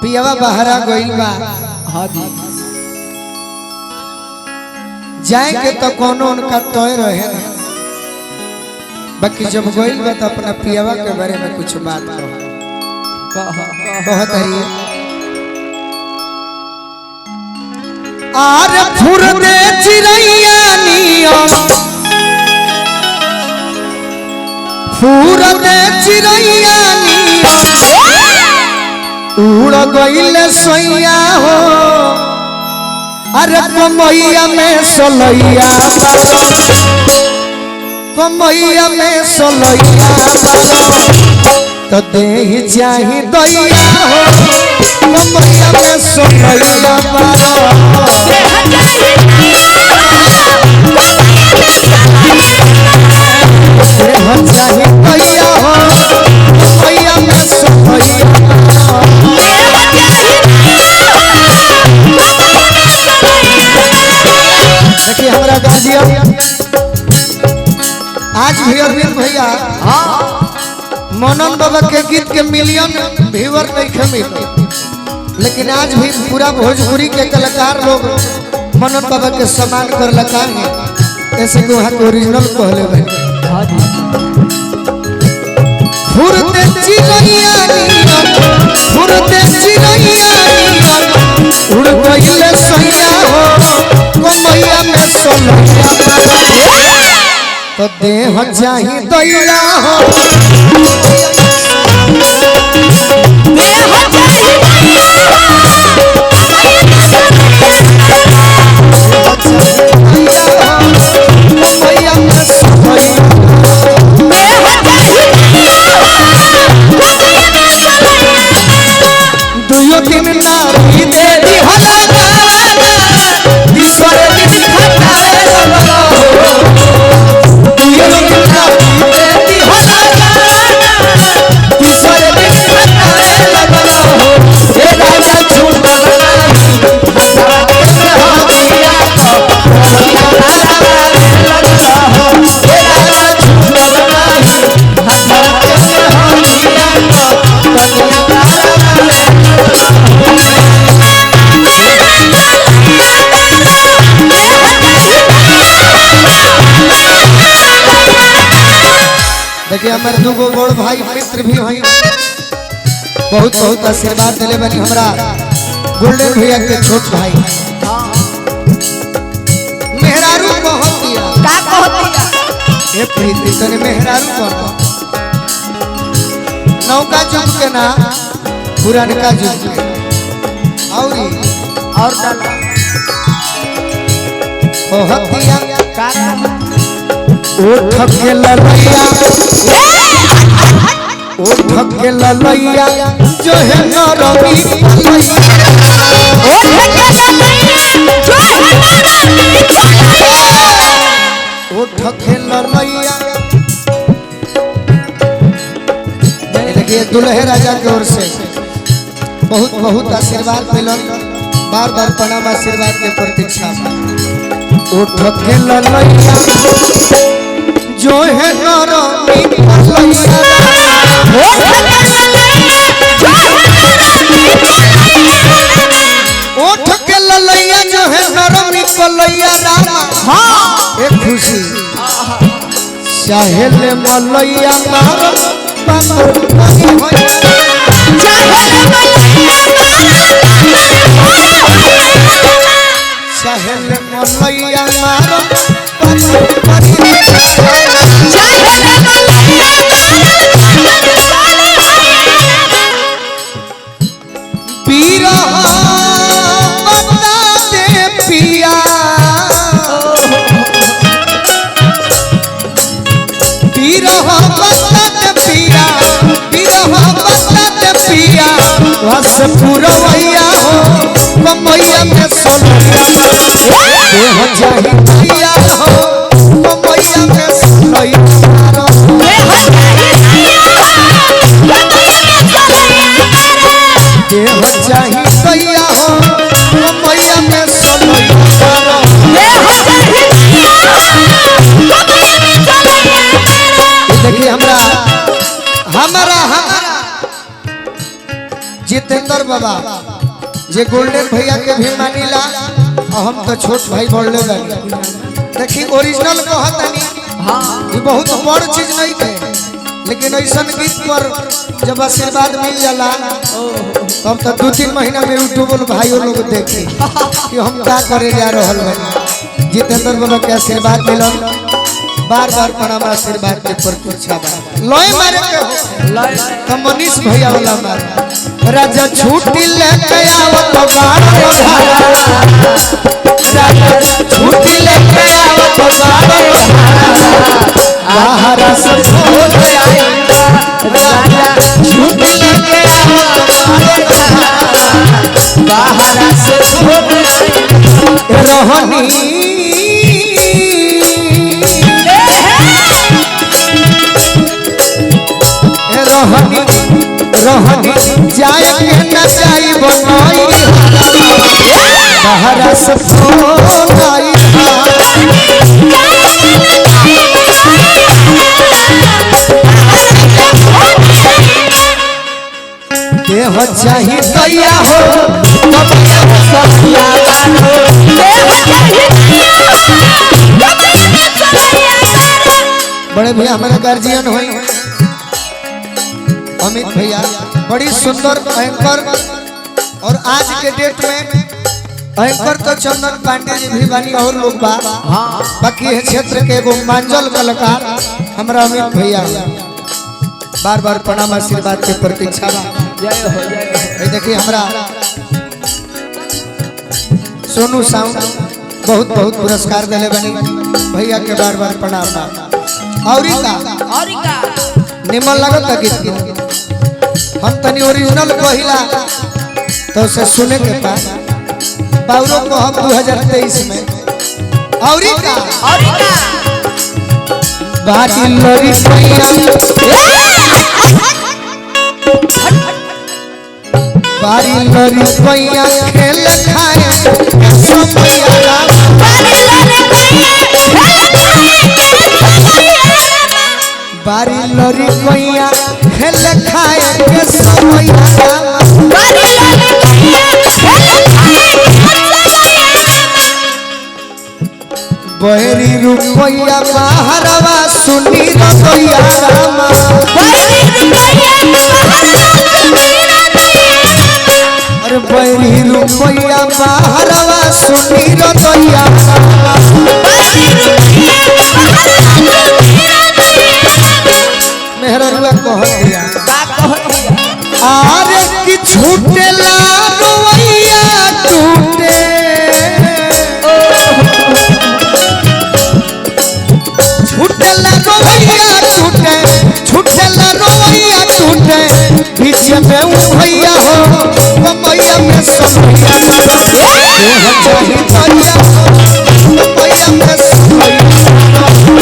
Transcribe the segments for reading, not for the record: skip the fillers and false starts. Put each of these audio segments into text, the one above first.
पियावा बहरा गइल बा। हाँ जी जाए के तो कोनो उनका तय रहे ना, बाकी जब गइल बा तो अपना पियावा के बारे में कुछ बात कहत है। आर फुर दे चिरैया निया फुर दे चिरैया निया उड़ गइले सैया हो। अरे कमैया में सोलैया बारो कमैया में सोलैया बारो तो देह चाही दैया हो। कमैया में सोलैया बारो देह चाही दैया हो। कमैया में सोलैया देखिए हमारा गाजिया आज भी अरविंद भैया मनन बाबा के गीत के मिलियन व्यूअर नहीं मिले, लेकिन आज भी पूरा भोजपुरी के कलाकार लोग मनन बाबा के सम्मान कर लगा है। ऐसे को हाथ ओरिजिनल कहले भाई फुरते चिरैया नियन फुरते चिरैया नियन उड़ गइले सैया हो। कमैया में सोलैया तो देह चाही दैया हो। कमैया में सोलैया दुयो दिन ना भी दे दी हला तीसरे दिन खटाए लगलो। दुयो दिन ना भी दे दी हला तीसरे दिन खटाए लगलो। ए राजा छूटा नहीं हटावा के हो दिया तो हटावा लगलो। ए राजा छूटा नहीं हटावा के हो दिया तो देखिए हमारे दूगो बड़ भाई मित्र भी हैं, बहुत बहुत आशीर्वाद दिले बनी हमरा गोल्डन भैया के छोट भाई मेहरारू बहुत दिया का कहतिया ए प्रीति तने मेहरारू कर नौका जुग के ना पुरानका जुग के और डाला हतिया का उठ के ललैया उठ के ललैया जो है नरमी उठ के ललैया। देखिए दुल्हे राजा की ओर से बहुत बहुत आशीर्वाद मिलन, बार बार प्रणाम आशीर्वाद के प्रतीक्षा। उठ के ललैया जो है नरमी उठ के ललैया जो है नरमी कलैया रामा। हाँ एक खुशी चाहेले मलैया मारो चाहेले मलैया मारो पुरवैया हो। कमैया में सोलैया देह चाही दैया हो। कमैया में सोलैया देह चाही दैया हो। कमैया में सोलैया देखिए हमरा हमारा जितेंद्र बाबा जे गोल्डन भैया के भी मानिला और हम तो छोट भाई बोलले बानी देखी ओरिजिनल कहतनी हाँ ये बहुत बड़ चीज नहीं है लेकिन ऐसा गीत पर जब आशीर्वाद मिल जाला तब तो 2-3 महीना में यूट्यूब भाइयों लोग देखे कि हम क्या करे जा रहल बानी जितेंद्र बाबा के आशीर्वाद मिलल बार बार प्रणाम आशीर्वाद के प्रतीक्षा बा लय मारे के हो तो मनीष भैया वाला मार राजा छुट्टी लेके आवत बार राजा छुट्टी लेके आवत बाहर से छोड़ आई राजा छुट्टी लेके आवत बाहर से छोड़ आई रहनी रहनी रहनी जाए के न जाई बनई बाहर से फोलाई देह चाही दैया हो बड़े भैया हमारे गार्जियन हुई अमित भैया बड़ी सुंदर एंकर और आज के डेट में एंकर तो चंदन पांडे जी भी बनी और लोग बा बाकी है क्षेत्र के एगो मांझल कलाकार हमारा अमित भैया बार बार प्रणाम आशीर्वाद के प्रतीक्षा बा देखिए हमारा सोनू साउंड बहुत बहुत पुरस्कार दिले बनी भैया के बार बार प्रणाम और निमन लगत गीत हम तनी ओरिजिनल कहिला तो से सुने के बाद बाउरो को हम 2023 में और बाजी लड़ी बारी लड़ी पैया खेल खाए बारी लड़ी पैया खेल खाए के समय बहरी रुपया बाहरवा सुनी रसोईया रामा अरे बहरी रुपया बाहरवा सुनी रसोईया मेहररुआ कह दिया आरे कि छूटेला रोइया टूटे छूटेला रोइया टूटे छूटेला रोइया टूटे बीच में भैया हो मैया में सोनिया देह चाही भैया मैया में सोनिया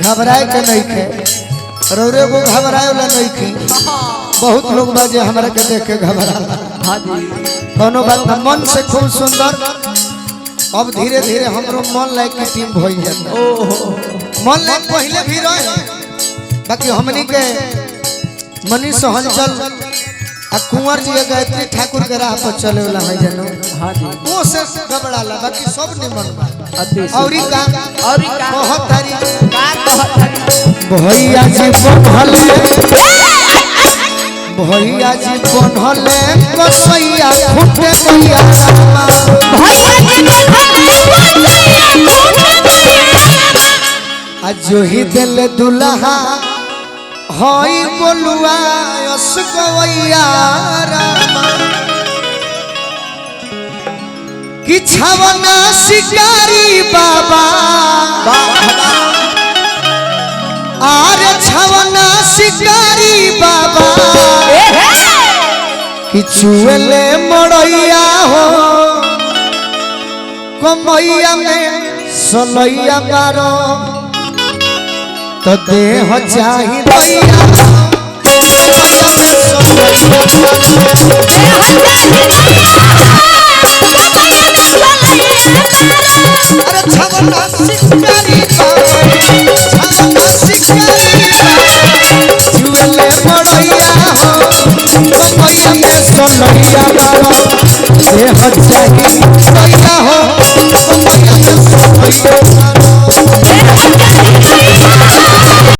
घबराए के नहीं थे रोरे को घबराए वाला नहीं थे बहुत लोग बाजे हमारे के देख के घबरा कोनो बात ना मन से खूब सुंदर अब धीरे धीरे हमरो मन लायक की टीम भइल जाता मन लायक पहले भी रहे बाकी हमनी के मनीष हलचल आ कुंवर जी गायत्री ठाकुर के राह पर चले वाला है जानो वो से घबराला बाकी सब निमन बा औरी का बहुत तारी भैया जी बनहले भैया जी बनहले कसैया फुटे भैया आज जो ही दिल दुल्हा हई बोलुआ यस गवैया रामा कि छवना शिकारी बाबा आरे छवना शिकारी बाबा कि चुएले मड़ैया हो कमैया में सलैया मारो तो देह चाही दैया अरे छवना शिकारी